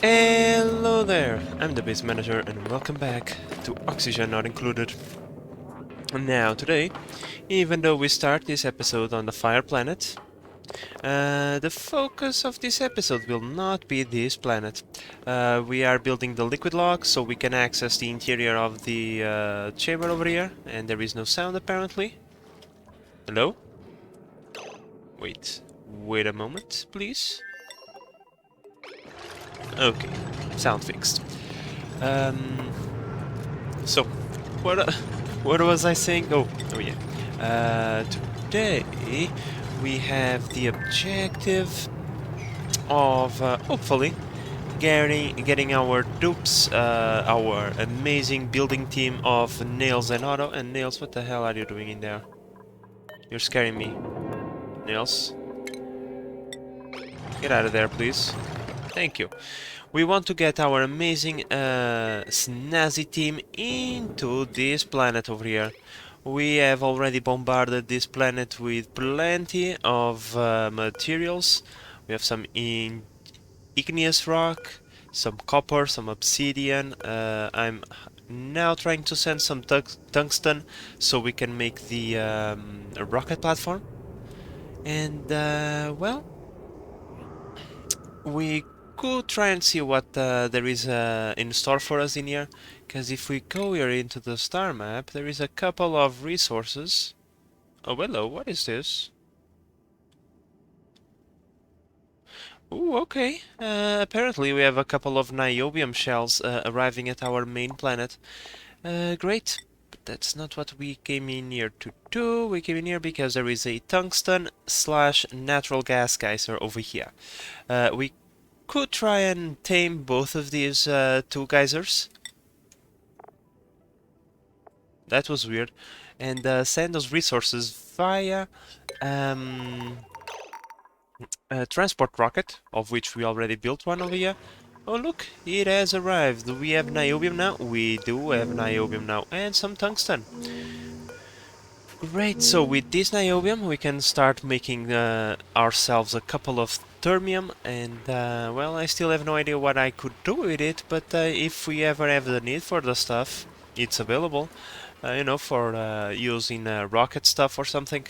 Hello there, I'm the base manager and welcome back to Oxygen Not Included. Now today, even though we start this episode on the Fire Planet, the focus of this episode will not be this planet. We are building the liquid lock so we can access the interior of the chamber over here, and there is no sound apparently. Hello? Wait a moment, please. Okay, sound fixed. Um, So, what what was I saying? Oh yeah. Today we have the objective of hopefully getting our dupes, our amazing building team of Nails and Otto. And Nails, what the hell are you doing in there? You're scaring me. Nails, get out of there, please. Thank you. We want to get our amazing snazzy team into this planet over here. We have already bombarded this planet with plenty of materials. We have some igneous rock, some copper, some obsidian. I'm now trying to send some tungsten so we can make the rocket platform. And well, we could try and see what there is in store for us in here, because if we go here into the star map, there is a couple of resources. Oh, hello, what is this? Ooh, okay. Apparently we have a couple of niobium shells arriving at our main planet. Great. But that's not what we came in here to do. We came in here because there is a tungsten slash natural gas geyser over here. We could try and tame both of these two geysers. That was weird. And send those resources via a transport rocket, of which we already built one over here. Oh look, it has arrived. Do we have niobium now? We do have niobium now, and some tungsten. Great, so with this niobium we can start making ourselves a couple of thermium, and well, I still have no idea what I could do with it, but if we ever have the need for the stuff, it's available, you know, for using rocket stuff or something.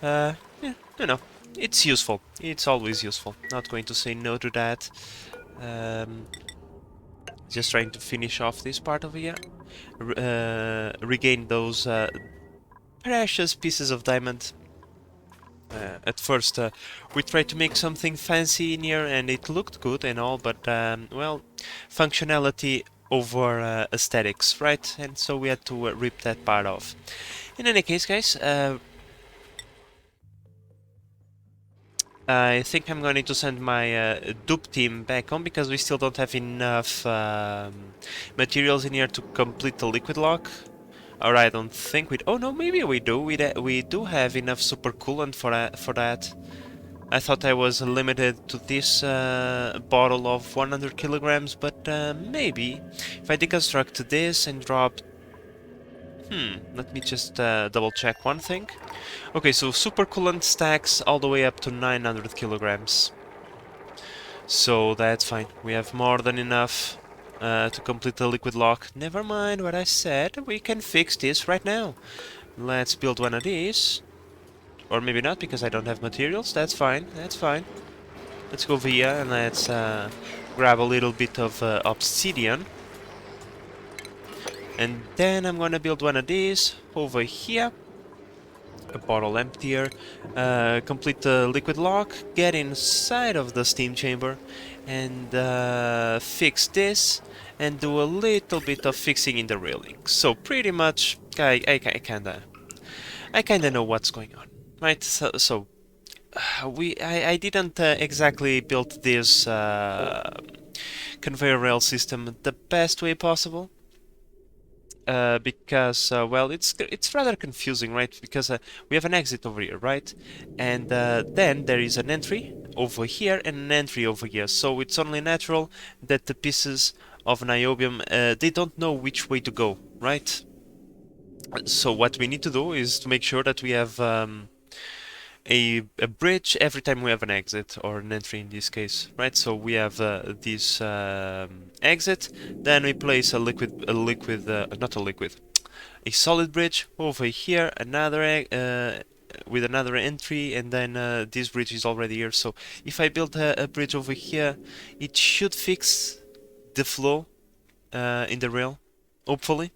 Yeah, you know, it's useful. It's always useful. Not going to say no to that. Um, just trying to finish off this part over here. Regain those precious pieces of diamond. At first, we tried to make something fancy in here, and it looked good and all, but well, functionality over aesthetics, right? And so we had to rip that part off. In any case, guys, I think I'm going to send my dupe team back home because we still don't have enough materials in here to complete the liquid lock. Or I don't think we... Oh no, maybe we do. We do have enough super coolant for that. I thought I was limited to this bottle of 100 kilograms, but maybe if I deconstruct this and drop... let me just double check one thing. Okay, so super coolant stacks all the way up to 900 kilograms. So that's fine. We have more than enough to complete the liquid lock. Never mind what I said. We can fix this right now. Let's build one of these. Or maybe not, because I don't have materials. That's fine. That's fine. Let's go via and let's grab a little bit of obsidian. And then I'm gonna build one of these over here. A bottle emptier. Complete the liquid lock. Get inside of the steam chamber. And fix this. And do a little bit of fixing in the railing. So pretty much, I kinda know what's going on. Right, so I didn't exactly build this conveyor rail system the best way possible, because well, it's rather confusing, right? Because we have an exit over here, right? And then there is an entry over here and an entry over here. So it's only natural that the pieces of niobium they don't know which way to go, right? So what we need to do is to make sure that we have a bridge every time we have an exit, or an entry in this case, right? So we have this exit, then we place a not a liquid, a solid bridge over here, with another entry, and then this bridge is already here. So if I build a bridge over here, it should fix the flow in the rail, hopefully.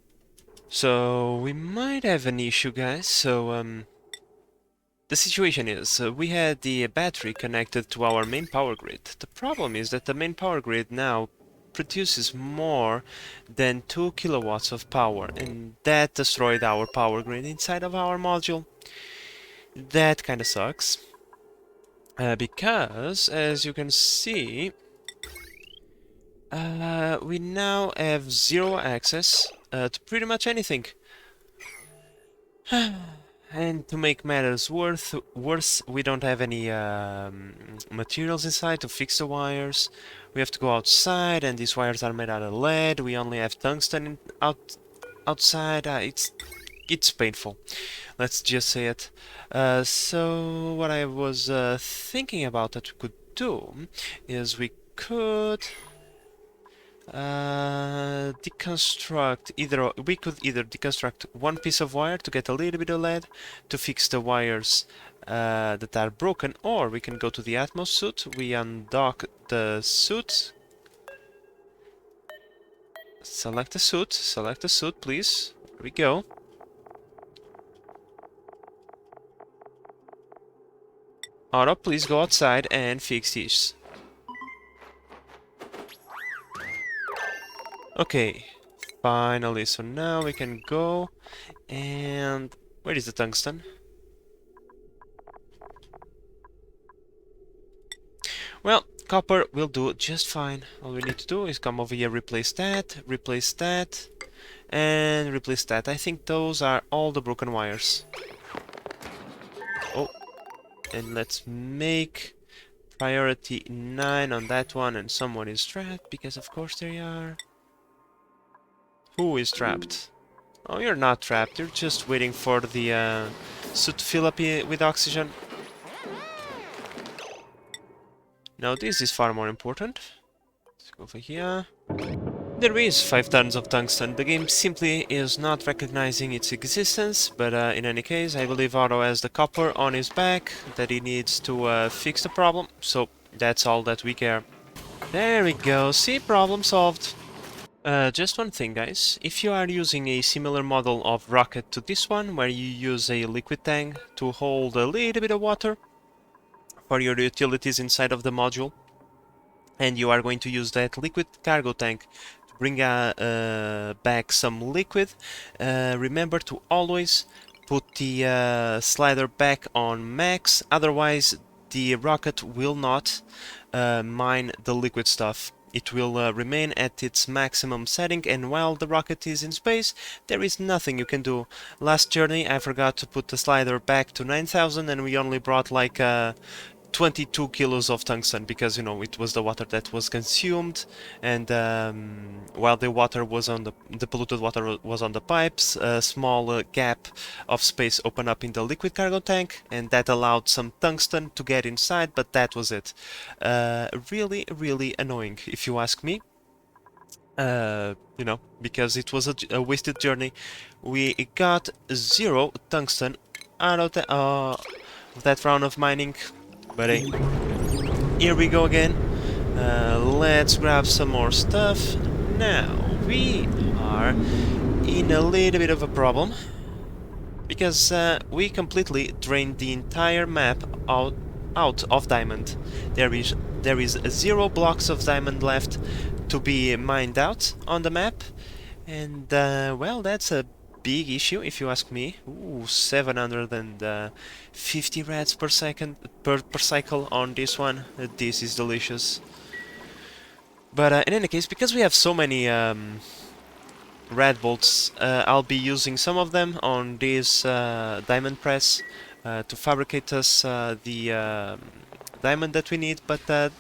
So we might have an issue, guys. So the situation is, we had the battery connected to our main power grid. The problem is that the main power grid now produces more than 2 kilowatts of power, and that destroyed our power grid inside of our module. That kinda sucks. Because, as you can see, we now have zero access to pretty much anything. And to make matters worse, we don't have any materials inside to fix the wires. We have to go outside, and these wires are made out of lead. We only have tungsten outside. It's painful. Let's just say it. So what I was thinking about that we could do is we could we could either deconstruct one piece of wire to get a little bit of lead to fix the wires that are broken, or we can go to the Atmos suit. We undock the suit. Select the suit, please. There we go. Auto, please go outside and fix this. Okay, finally, so now we can go and... Where is the tungsten? Well, copper will do just fine. All we need to do is come over here, replace that, and replace that. I think those are all the broken wires. Oh, and let's make priority 9 on that one, and someone is trapped, because of course they are. Who is trapped? Oh, you're not trapped, you're just waiting for the suit to fill up with oxygen. Now this is far more important. Let's go over here. There is 5 tons of tungsten. The game simply is not recognizing its existence, but in any case, I believe Otto has the copper on his back that he needs to fix the problem, so that's all that we care. There we go, see, problem solved. Just one thing, guys. If you are using a similar model of rocket to this one, where you use a liquid tank to hold a little bit of water for your utilities inside of the module, and you are going to use that liquid cargo tank to bring back some liquid, remember to always put the slider back on max, otherwise the rocket will not mine the liquid stuff. It will remain at its maximum setting, and while the rocket is in space, there is nothing you can do. Last journey I forgot to put the slider back to 9000, and we only brought like 22 kilos of tungsten, because, you know, it was the water that was consumed, and while the water was on the polluted water was on the pipes, a small gap of space opened up in the liquid cargo tank, and that allowed some tungsten to get inside, but that was it. Really, really annoying, if you ask me. You know, because it was a wasted journey. We got 0 tungsten out of that round of mining. But hey, here we go again. Let's grab some more stuff. Now, we are in a little bit of a problem, because we completely drained the entire map out of diamond. There is 0 blocks of diamond left to be mined out on the map, and well, that's a big issue if you ask me. Ooh, 750 rats per second per cycle on this one. This is delicious. But in any case, because we have so many red bolts, I'll be using some of them on this diamond press to fabricate us the diamond that we need, but that...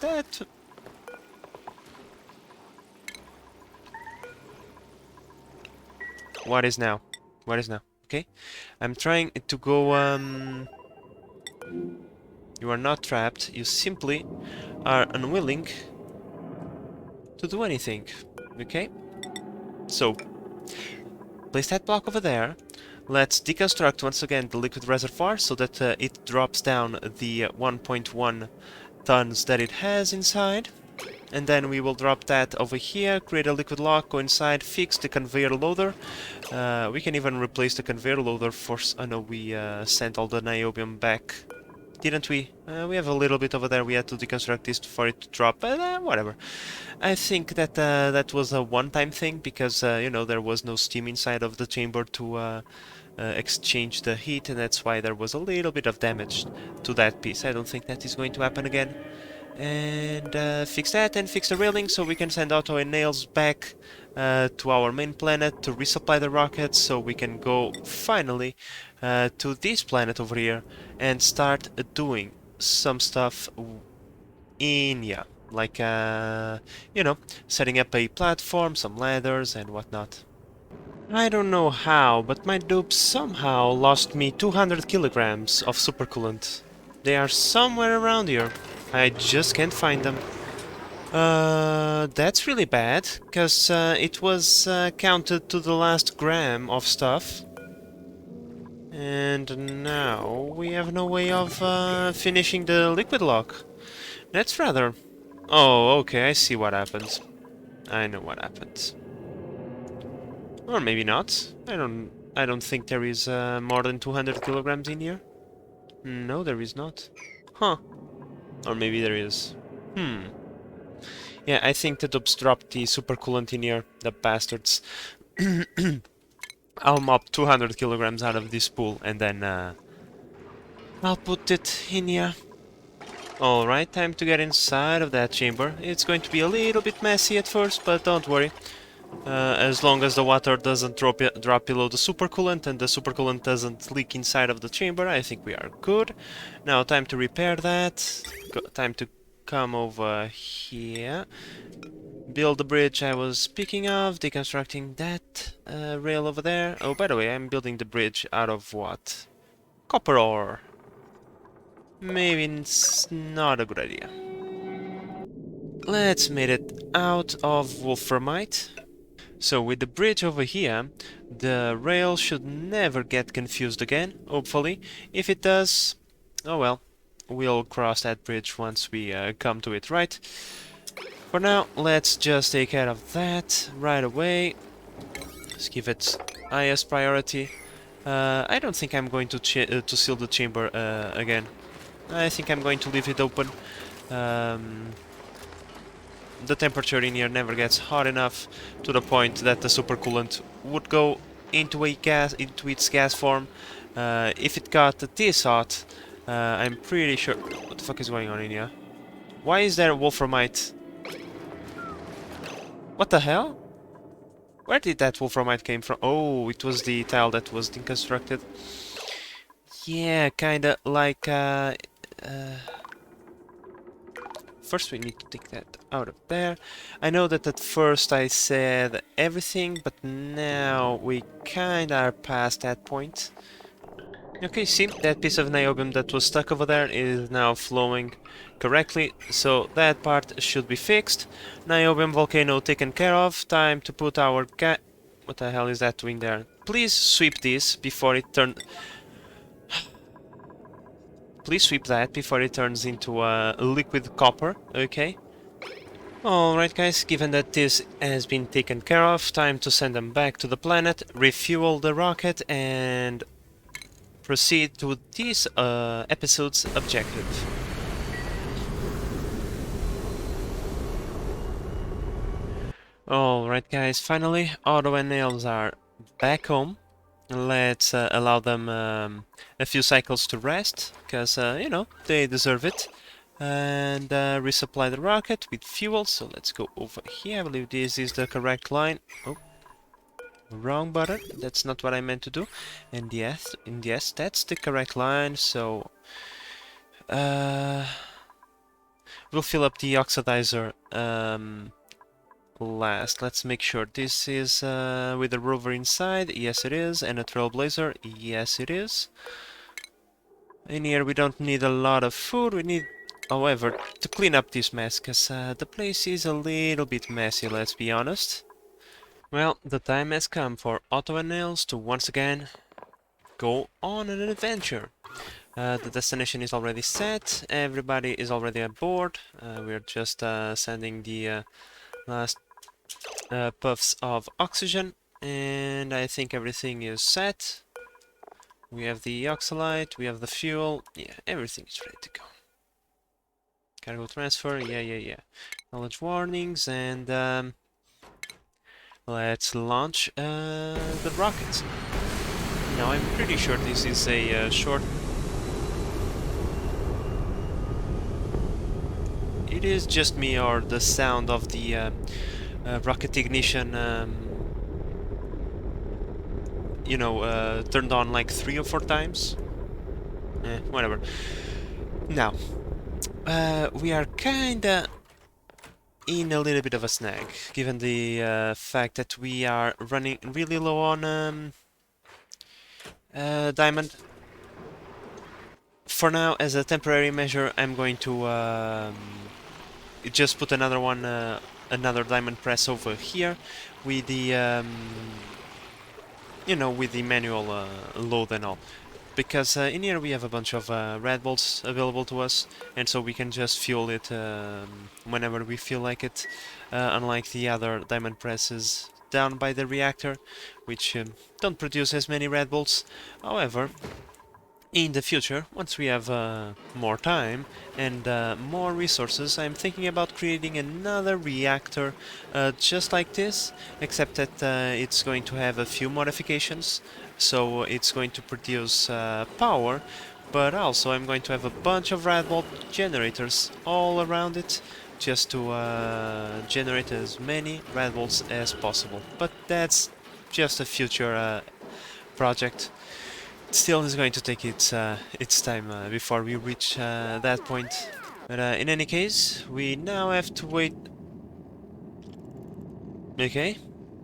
What is now? What is now? Okay, I'm trying to go You are not trapped, you simply are unwilling to do anything. Okay? So, place that block over there. Let's deconstruct once again the liquid reservoir so that it drops down the 1.1 tons that it has inside. And then we will drop that over here, create a liquid lock, go inside, fix the conveyor loader. We can even replace the conveyor loader for... I know we sent all the niobium back, didn't we? We have a little bit over there, we had to deconstruct this for it to drop, but whatever. I think that that was a one-time thing, because, you know, there was no steam inside of the chamber to exchange the heat, and that's why there was a little bit of damage to that piece. I don't think that is going to happen again. And fix that and fix the railing so we can send Otto and Nails back to our main planet to resupply the rockets, so we can go finally to this planet over here and start doing some stuff in, yeah, like, you know, setting up a platform, some ladders and whatnot. I don't know how, but my dupes somehow lost me 200 kilograms of supercoolant. They are somewhere around here. I just can't find them. That's really bad, because it was counted to the last gram of stuff. And now we have no way of finishing the liquid lock. That's rather... Oh, okay, I see what happened. I know what happened. Or maybe not. I don't think there is more than 200 kilograms in here. No, there is not. Huh. Or maybe there is. Yeah, I think the dupes dropped the supercoolant in here, the bastards. I'll mop 200 kilograms out of this pool and then I'll put it in here. Alright, time to get inside of that chamber. It's going to be a little bit messy at first, but don't worry. As long as the water doesn't drop below the supercoolant and the supercoolant doesn't leak inside of the chamber, I think we are good. Now time to repair that. Time to come over here. Build the bridge I was speaking of, deconstructing that rail over there. Oh, by the way, I'm building the bridge out of what? Copper ore. Maybe it's not a good idea. Let's make it out of wolframite. So with the bridge over here, the rail should never get confused again, hopefully. If it does, oh well, we'll cross that bridge once we come to it, right? For now, let's just take care of that right away. Let's give it highest priority. I don't think I'm going to seal the chamber again. I think I'm going to leave it open. The temperature in here never gets hot enough to the point that the supercoolant would go into its gas form. If it got this hot, I'm pretty sure... What the fuck is going on in here? Why is there wolframite? What the hell? Where did that wolframite came from? Oh, it was the tile that was deconstructed. Yeah, kinda like... First we need to take that out of there. I know that at first I said everything, but now we kinda are past that point. Okay, see, that piece of niobium that was stuck over there is now flowing correctly, so that part should be fixed. Niobium volcano taken care of. Time to put our What the hell is that doing there? Please sweep this before it turns... Please sweep that before it turns into liquid copper, okay? Alright guys, given that this has been taken care of, time to send them back to the planet, refuel the rocket, and proceed to this episode's objective. Alright guys, finally, Otto and Nails are back home. Let's allow them a few cycles to rest, because, you know, they deserve it. And resupply the rocket with fuel, so let's go over here. I believe this is the correct line. Oh, wrong button. That's not what I meant to do. And yes, that's the correct line, so... we'll fill up the oxidizer last. Let's make sure this is with a rover inside. Yes, it is. And a trailblazer. Yes, it is. In here we don't need a lot of food, we need, however, to clean up this mess, because the place is a little bit messy, let's be honest. Well, the time has come for Otto and Nils to once again go on an adventure. The destination is already set, everybody is already aboard, we're just sending the last puffs of oxygen, and I think everything is set. We have the oxalite, we have the fuel, yeah, everything is ready to go. Cargo transfer, yeah. Knowledge warnings, and let's launch the rockets. Now I'm pretty sure this is a short... It is just me or the sound of the rocket ignition, you know, turned on like 3 or 4 times. Whatever. Now, we are kinda in a little bit of a snag, given the fact that we are running really low on diamond. For now, as a temporary measure, I'm going to just put another one, another diamond press over here with the, you know, with the manual load and all. Because in here we have a bunch of Red Bulls available to us, and so we can just fuel it whenever we feel like it, unlike the other diamond presses down by the reactor, which don't produce as many Red Bulls. However, in the future, once we have more time and more resources, I'm thinking about creating another reactor just like this, except that it's going to have a few modifications. So it's going to produce power, but also I'm going to have a bunch of Red Bull generators all around it, just to generate as many Red Bulls as possible. But that's just a future project. Still is going to take its time before we reach that point. But in any case, we now have to wait. Okay,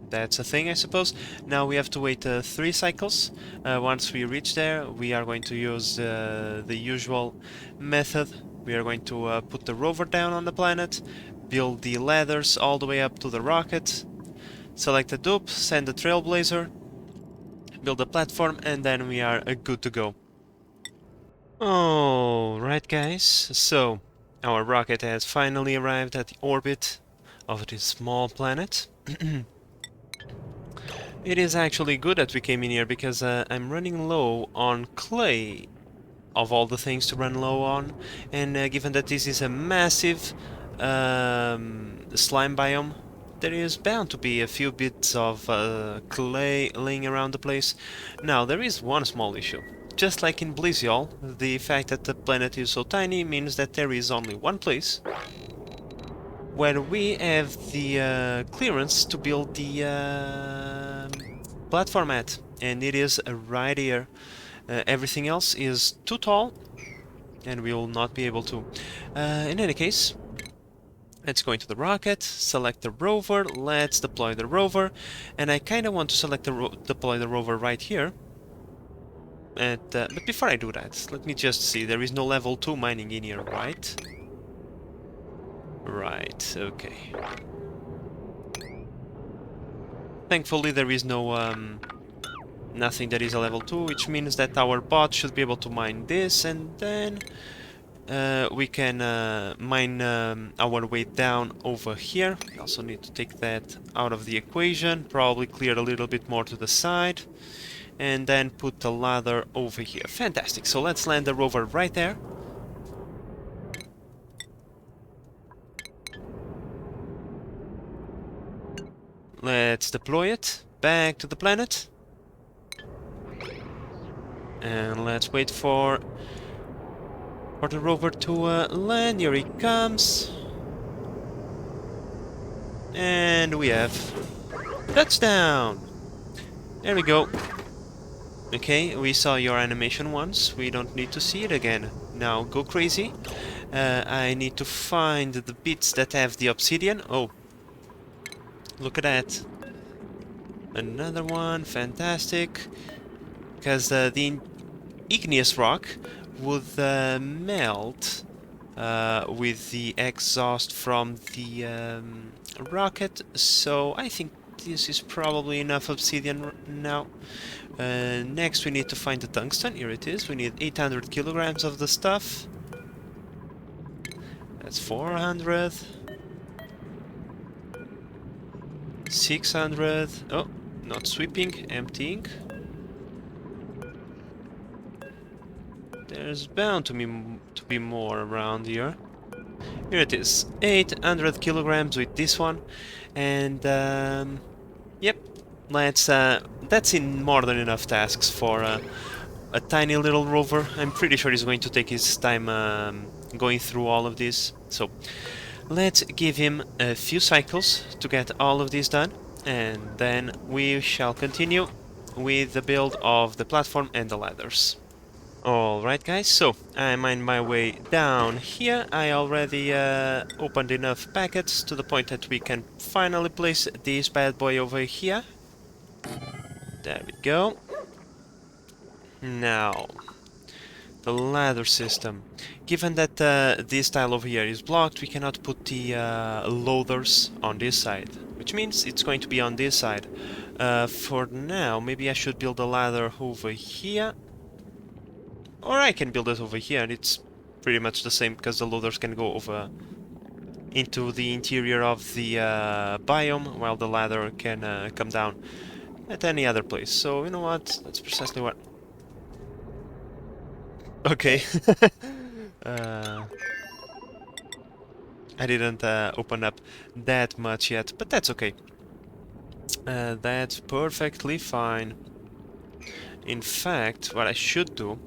that's a thing, I suppose. Now we have to wait 3 cycles. Once we reach there, we are going to use the usual method. We are going to put the rover down on the planet, build the ladders all the way up to the rocket, select a dupe, send the trailblazer, build a platform, and then we are good to go. Alright guys, so our rocket has finally arrived at the orbit of this small planet. It is actually good that we came in here because I'm running low on clay, of all the things to run low on, and given that this is a massive slime biome, there is bound to be a few bits of clay laying around the place. Now, there is one small issue. Just like in Blizzol, the fact that the planet is so tiny means that there is only one place where we have the clearance to build the platform at, and it is right here. Everything else is too tall, and we will not be able to. In any case, let's go into the rocket, select the rover, let's deploy the rover, and I kinda want to select deploy the rover right here. And, but before I do that, let me just see, there is no level 2 mining in here, right? Right, okay. Thankfully there is no, nothing that is a level 2, which means that our bot should be able to mine this, and then we can mine our way down over here. We also need to take that out of the equation, probably clear a little bit more to the side, and then put the ladder over here. Fantastic, so let's land the rover right there. Let's deploy it back to the planet. And let's wait for the rover to land. Here he comes. And we have touchdown! There we go. Okay, we saw your animation once, we don't need to see it again. Now go crazy. I need to find the bits that have the obsidian. Oh, look at that. Another one, fantastic. Because the igneous rock would melt with the exhaust from the rocket, so I think this is probably enough obsidian now. Next we need to find the tungsten. Here it is. We need 800 kilograms of the stuff. That's 400. 600. Oh, not sweeping, emptying. There's bound to be more around here. Here it is. 800 kilograms with this one. And, yep. Let's, that's in more than enough tasks for a tiny little rover. I'm pretty sure he's going to take his time going through all of this. So, let's give him a few cycles to get all of this done. And then we shall continue with the build of the platform and the ladders. Alright guys, so I'm on my way down here. I already opened enough packets to the point that we can finally place this bad boy over here. There we go. Now, the ladder system. Given that this tile over here is blocked, we cannot put the loaders on this side, which means it's going to be on this side. For now, maybe I should build a ladder over here. Or I can build it over here, and it's pretty much the same because the loaders can go over into the interior of the biome, while the ladder can come down at any other place. So, you know what? That's precisely what... Okay. I didn't open up that much yet, but that's okay. That's perfectly fine. In fact, what I should do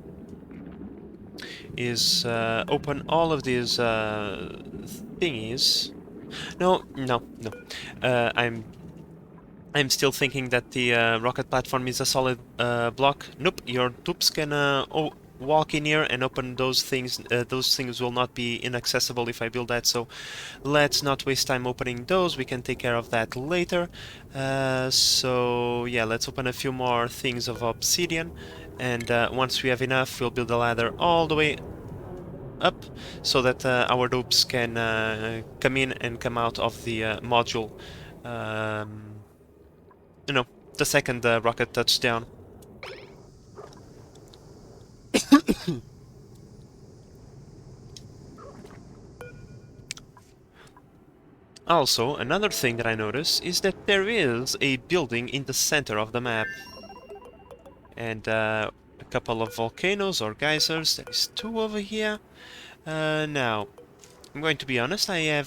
is open all of these thingies. No. I'm still thinking that the rocket platform is a solid block. Nope, your dupes can walk in here and open those things. Those things will not be inaccessible if I build that, so let's not waste time opening those. We can take care of that later. So yeah, let's open a few more things of obsidian, and once we have enough, we'll build a ladder all the way up so that our dupes can come in and come out of the module. You know, the second rocket touchdown. Also, another thing that I notice is that there is a building in the center of the map. And a couple of volcanoes or geysers. There's 2 over here. Now, I'm going to be honest, I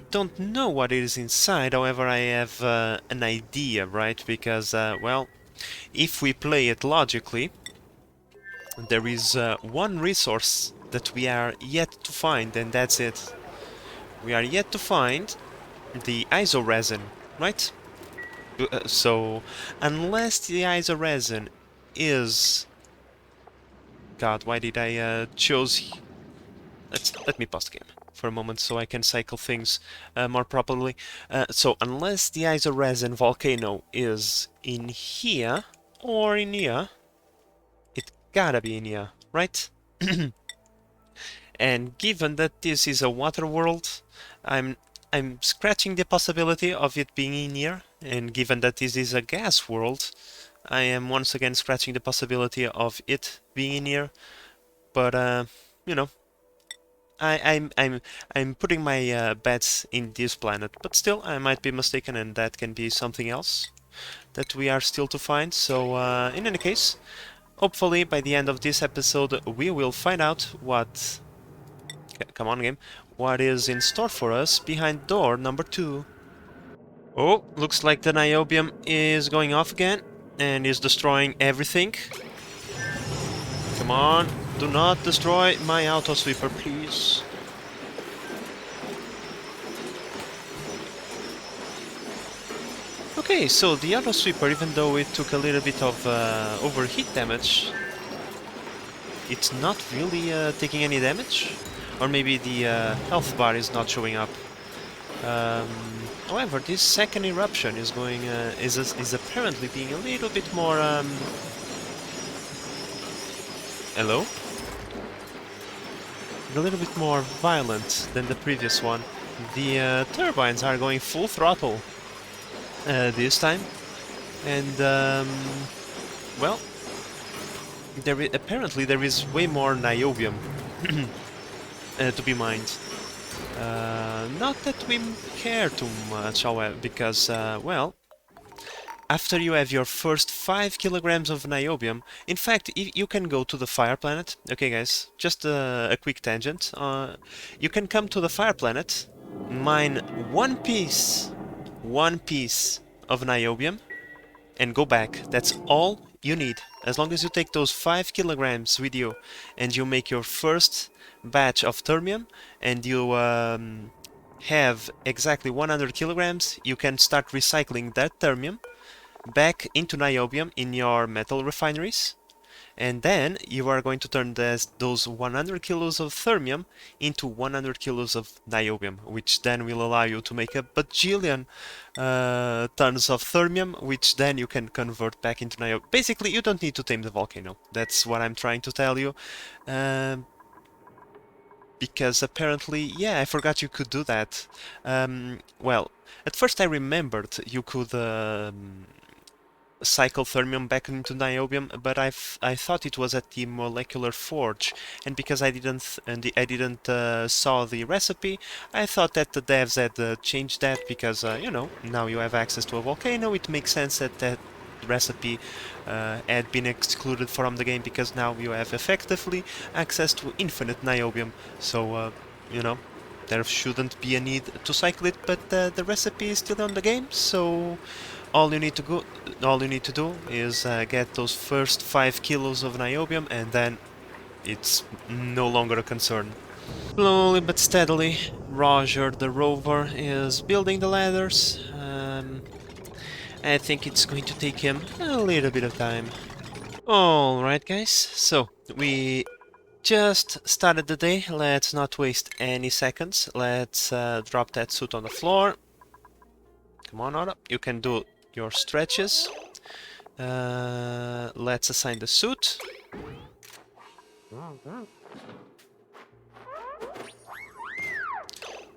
don't know what is inside, however I have an idea, right? Because, well, if we play it logically, there is one resource that we are yet to find, and that's it. We are yet to find the iso resin, right? So, unless the iso resin is... God, why did I choose... Let me pause the game for a moment so I can cycle things more properly. So, unless the iso resin volcano is in here, or in here, it gotta be in here, right? And given that this is a water world, I'm scratching the possibility of it being in here, and given that this is a gas world, I am once again scratching the possibility of it being in here. But you know, I'm putting my bets in this planet, but still I might be mistaken, and that can be something else that we are still to find. So in any case, hopefully by the end of this episode we will find out what... Come on, game. What is in store for us behind door number 2? Oh, looks like the niobium is going off again and is destroying everything. Come on, do not destroy my auto sweeper, please. Okay, so the auto sweeper, even though it took a little bit of overheat damage, it's not really taking any damage. Or maybe the health bar is not showing up. However, this second eruption is going is apparently being a little bit more Hello? A little bit more violent than the previous one. The turbines are going full throttle this time. And, well, apparently there is way more niobium to be mined. Not that we care too much, however, because, well, after you have your first 5 kilograms of niobium, in fact, you can go to the fire planet. Okay, guys, just a quick tangent. You can come to the fire planet, mine one piece of niobium, and go back. That's all you need. As long as you take those 5 kilograms with you and you make your first batch of thermium and you have exactly 100 kilograms, you can start recycling that thermium back into niobium in your metal refineries, and then you are going to turn those 100 kilos of thermium into 100 kilos of niobium, which then will allow you to make a bajillion tons of thermium, which then you can convert back into niobium. Basically, you don't need to tame the volcano. That's what I'm trying to tell you. Because apparently, yeah, I forgot you could do that. Well, at first I remembered you could cycle thermium back into niobium, but I thought it was at the molecular forge, and because I didn't saw the recipe, I thought that the devs had changed that because you know, now you have access to a volcano. It makes sense that that recipe had been excluded from the game because now you have effectively access to infinite niobium. So you know, there shouldn't be a need to cycle it, but the recipe is still on the game, so all you need to do is get those first 5 kilos of niobium, and then it's no longer a concern. Slowly but steadily, Roger the rover is building the ladders. I think it's going to take him a little bit of time. Alright guys, so we just started the day. Let's not waste any seconds. Let's drop that suit on the floor. Come on, Otto. You can do your stretches. Let's assign the suit.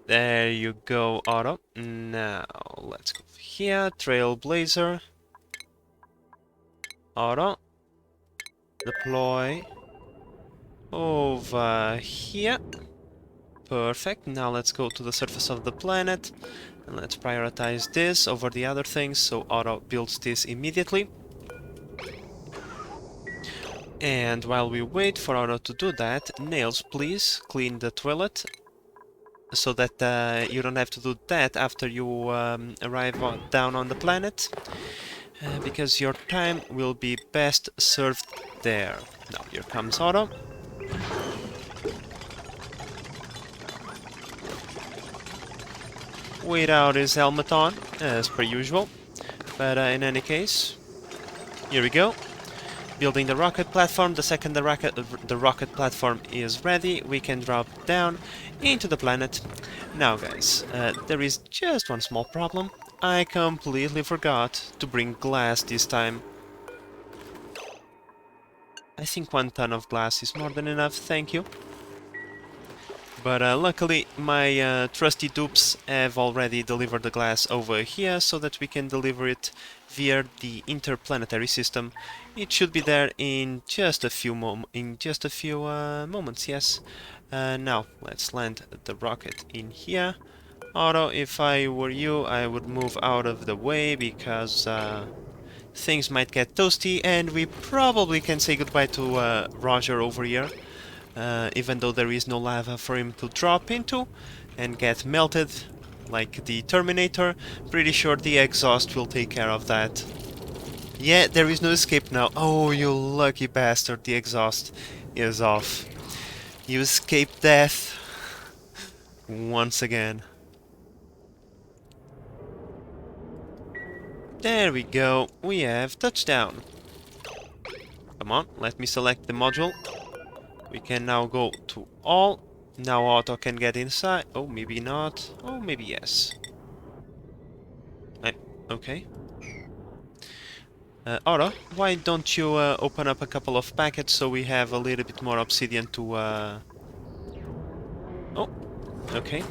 There you go, Otto. Now, let's go here. Trailblazer. Otto. Deploy. Over here. Perfect. Now let's go to the surface of the planet. And let's prioritize this over the other things, so Otto builds this immediately. And while we wait for Otto to do that, Nails, please clean the toilet so that you don't have to do that after you arrive down on the planet, because your time will be best served there. Now, here comes Otto. Without his helmet on, as per usual. But in any case, here we go. Building the rocket platform. The second the rocket platform is ready, we can drop down into the planet. Now guys, there is just one small problem. I completely forgot to bring glass this time. I think 1 ton of glass is more than enough, thank you. But luckily my trusty dupes have already delivered the glass over here so that we can deliver it via the interplanetary system. It should be there in just a few moments, yes. Now let's land the rocket in here. Otto, if I were you, I would move out of the way because things might get toasty, and we probably can say goodbye to Roger over here. Even though there is no lava for him to drop into and get melted like the Terminator, pretty sure the exhaust will take care of that. Yeah, there is no escape now. Oh, you lucky bastard, the exhaust is off. You escaped death once again. There we go, we have touchdown. Come on, let me select the module. We can now go to all. Now Otto can get inside. Oh, maybe not. Oh, maybe yes. Okay. Otto, why don't you open up a couple of packets so we have a little bit more obsidian to... Oh, okay.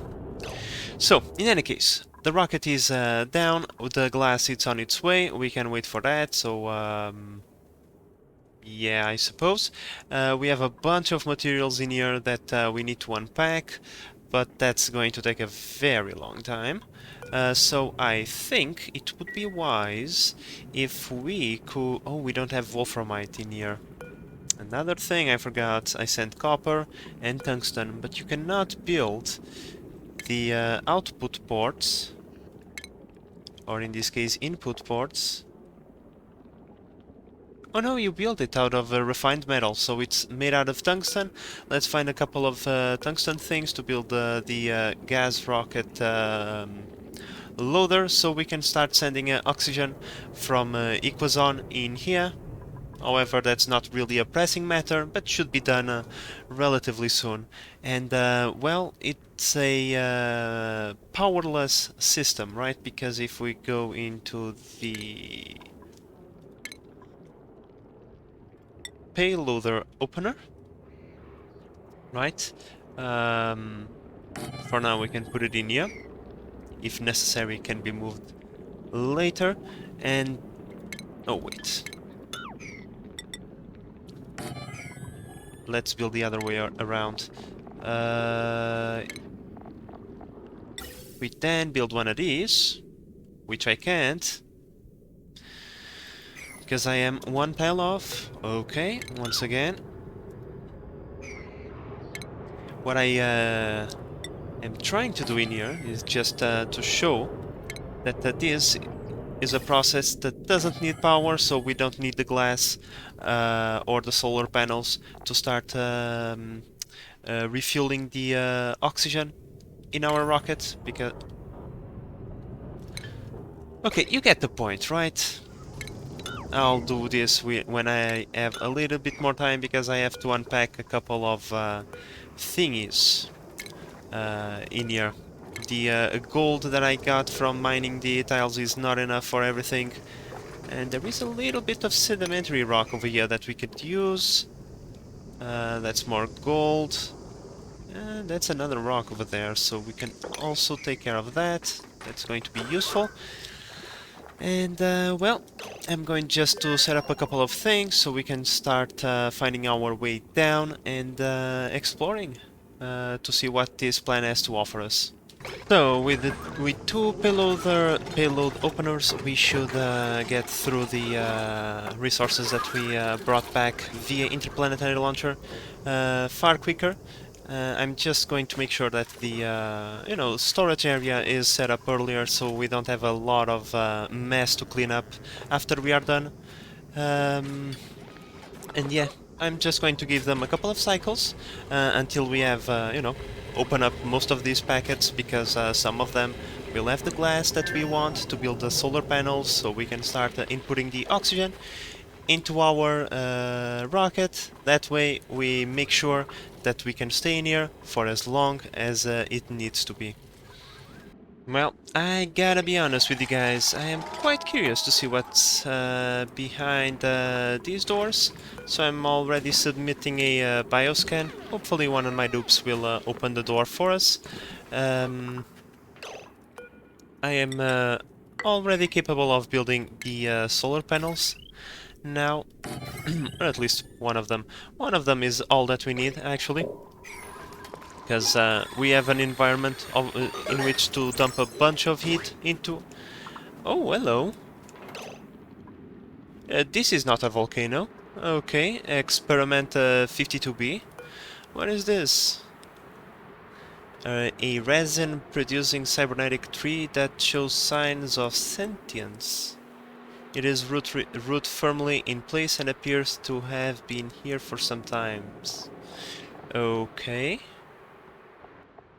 So, in any case, the rocket is down, the glass is on its way, we can wait for that, so... yeah, I suppose. We have a bunch of materials in here that we need to unpack, but that's going to take a very long time. So I think it would be wise if we could... Oh, we don't have wolframite in here. Another thing I forgot, I sent copper and tungsten, but you cannot build the output ports, or in this case input ports. Oh no, you build it out of refined metal, so it's made out of tungsten. Let's find a couple of tungsten things to build the gas rocket loader, so we can start sending oxygen from Equazon in here. However, that's not really a pressing matter, but should be done relatively soon. And, well, it's a powerless system, right? Because if we go into the payloader opener, right? For now we can put it in here. If necessary, it can be moved later. And... oh, wait. Let's build the other way around. We then build one of these, which I can't, because I am one tile off. Okay, once again. What I am trying to do in here is just to show that this is a process that doesn't need power, so we don't need the glass or the solar panels to start refueling the oxygen in our rocket, because... okay, you get the point, right? I'll do this when I have a little bit more time, because I have to unpack a couple of thingies in here. The gold that I got from mining the tiles is not enough for everything, and there is a little bit of sedimentary rock over here that we could use. That's more gold. And that's another rock over there, so we can also take care of that. That's going to be useful. And, well, I'm going just to set up a couple of things so we can start finding our way down and exploring to see what this plan has to offer us. So, with two payload openers, we should get through the resources that we brought back via interplanetary launcher far quicker. I'm just going to make sure that the you know, storage area is set up earlier, so we don't have a lot of mess to clean up after we are done. And yeah, I'm just going to give them a couple of cycles until we have, you know, open up most of these packets, because some of them will have the glass that we want to build the solar panels, so we can start inputting the oxygen into our rocket. That way we make sure that we can stay in here for as long as it needs to be. Well, I gotta be honest with you guys, I am quite curious to see what's behind these doors, so I'm already submitting a bioscan. Hopefully one of my dupes will open the door for us. I am already capable of building the solar panels now, or at least one of them. One of them is all that we need, actually, because we have an environment in which to dump a bunch of heat into. Oh, hello. This is not a volcano. Okay, experiment 52B. What is this? A resin-producing cybernetic tree that shows signs of sentience. It is root firmly in place and appears to have been here for some times. Okay.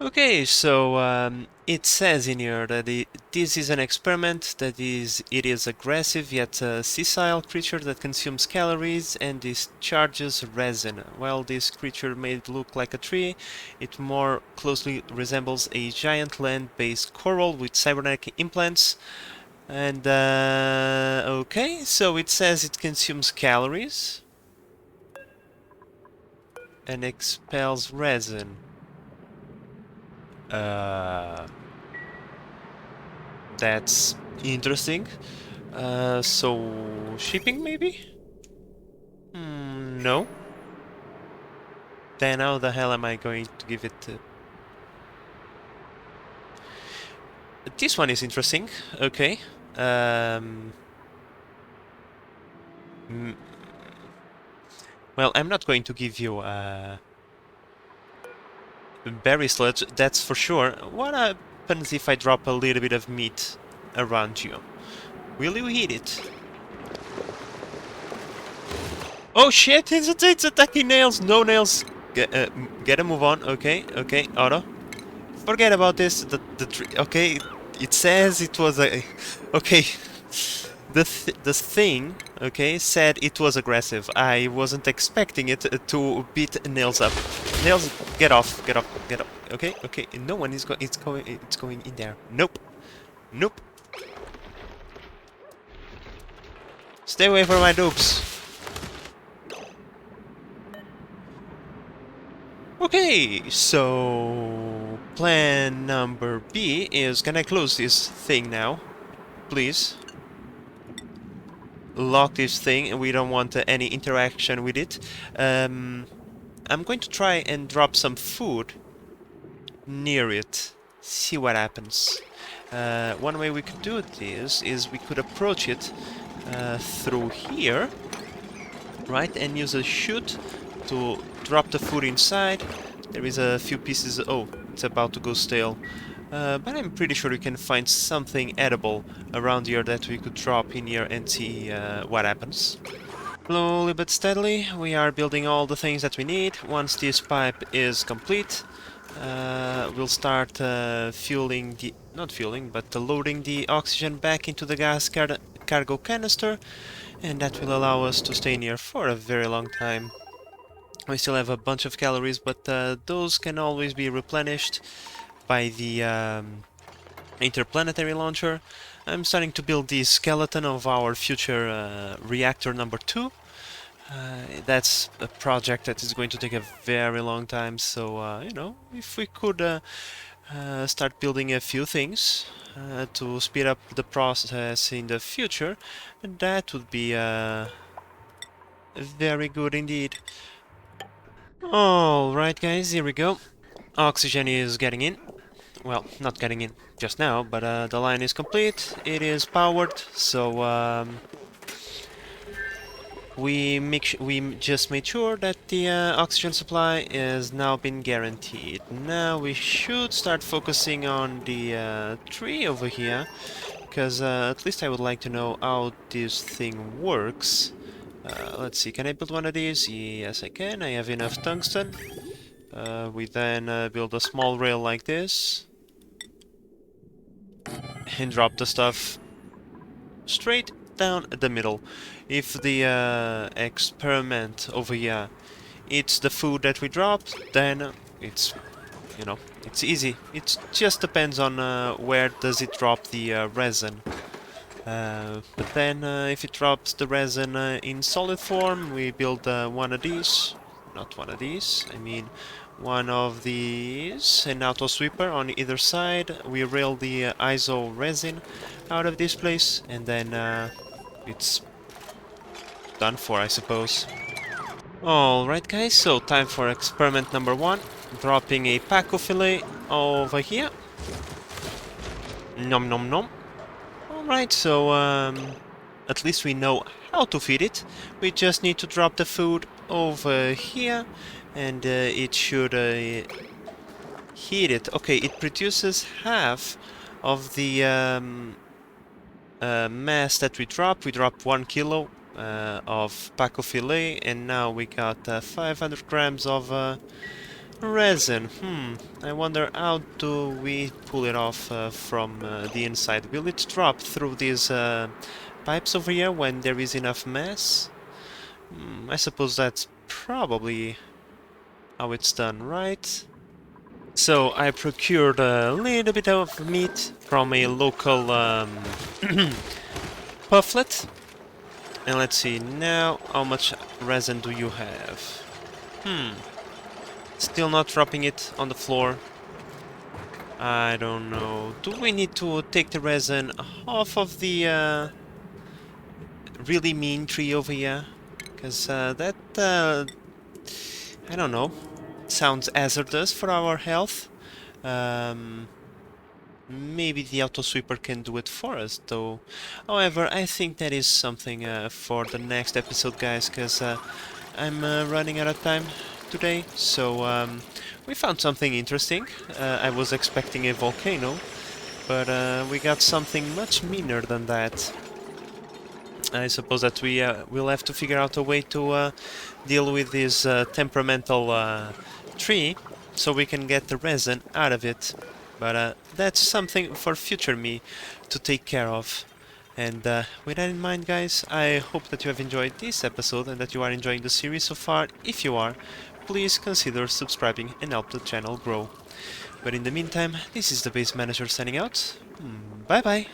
Okay, so it says in here that this is an experiment, that it is aggressive yet sessile creature that consumes calories and discharges resin. While this creature may look like a tree, it more closely resembles a giant land-based coral with cybernetic implants. And, okay, so it says it consumes calories and expels resin. Uh, that's interesting. So shipping maybe? No. Then how the hell am I going to give it to... This one is interesting. Okay. Um, mm, well, I'm not going to give you berry sludge, that's for sure. What happens if I drop a little bit of meat around you? Will you eat it? Oh shit, it's attacking nails! No nails! Get a move on, okay, okay, Otto. Forget about this, the tree, okay, it says it was a... Okay, the thing, okay, said it was aggressive. I wasn't expecting it to beat nails up. Nails, get off, get off, get off, okay, okay, no one is it's going in there. Nope, nope. Stay away from my dupes. Okay, so plan number B is, can I close this thing now? Please. Lock this thing, we don't want any interaction with it. I'm going to try and drop some food near it. See what happens. One way we could do this is we could approach it through here, right, and use a chute to drop the food inside. There is a few pieces... Oh, it's about to go stale. But I'm pretty sure we can find something edible around here that we could drop in here and see what happens. Slowly but steadily, we are building all the things that we need. Once this pipe is complete, we'll start fueling the... not fueling, but loading the oxygen back into the gas cargo canister, and that will allow us to stay in here for a very long time. We still have a bunch of calories, but those can always be replenished by the interplanetary launcher. I'm starting to build the skeleton of our future reactor number 2. That's a project that is going to take a very long time, so, you know, if we could start building a few things to speed up the process in the future, that would be very good indeed. Alright guys, here we go. Oxygen is getting in. Well, not getting in just now, but the line is complete, it is powered, so we just made sure that the oxygen supply is now been guaranteed. Now we should start focusing on the tree over here, because at least I would like to know how this thing works. Let's see, can I build one of these? Yes, I can. I have enough tungsten. We then build a small rail like this and drop the stuff straight down the middle. If the experiment over here eats the food that we dropped, then it's, you know, it's easy. It just depends on where does it drop the resin. But then if it drops the resin in solid form, we build one of these. Not one of these, I mean one of these, an auto sweeper on either side. We rail the ISO resin out of this place, and then it's done for, I suppose. Alright guys, so time for experiment number 1. Dropping a Paco fillet over here. Nom nom nom. Alright, so at least we know how to feed it. We just need to drop the food over here, and it should heat it. Okay, it produces half of the mass that we drop. We dropped 1 kilo of Paco fillet, and now we got 500 grams of resin. I wonder how do we pull it off from the inside. Will it drop through these pipes over here when there is enough mass? I suppose that's probably how it's done, right? So I procured a little bit of meat from a local pufflet. And let's see now, how much resin do you have? Still not dropping it on the floor. I don't know. Do we need to take the resin off of the really mean tree over here? Because that, I don't know, sounds hazardous for our health. Um, Maybe the auto sweeper can do it for us, though. However, I think that is something for the next episode, guys, because I'm running out of time today. So we found something interesting. I was expecting a volcano, but we got something much meaner than that. I suppose that we will have to figure out a way to deal with this temperamental tree so we can get the resin out of it. But that's something for future me to take care of. And with that in mind, guys, I hope that you have enjoyed this episode and that you are enjoying the series so far. If you are, please consider subscribing and help the channel grow. But in the meantime, this is the Base Manager signing out. Bye bye!